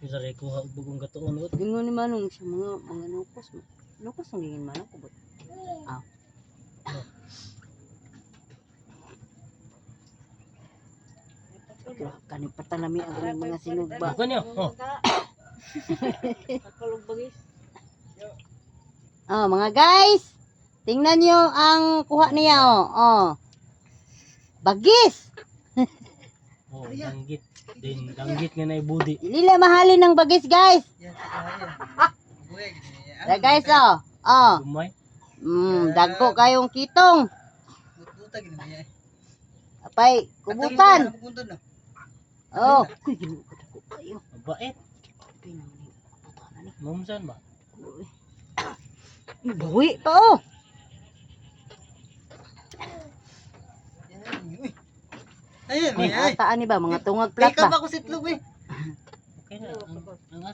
Isa rin kuha bugong gatuon. Ingon ni manong sa mga nukos. Nukos ang gingin manong kubot. Ah. Kani patalami ang mga sinugba. Bukan niyo. Oh. Oh, mga guys. Tingnan niyo ang kuha niya oh. Oh. Bagis. Oh, danggit. Din danggit nga na ibudi. Lila mahalin ng bagis, guys. Ra guys oh. Oh. Gumay. Dagko kayong kitong. Apay, kubutan. Oh. Kuy ginuko dako kayo. Mabait. Mumsan ba? Buwi pa oh. Ayun, Ataan ni ba mga tungag plat Ikaw ba? ba ko sitlog eh? Okay na. Ang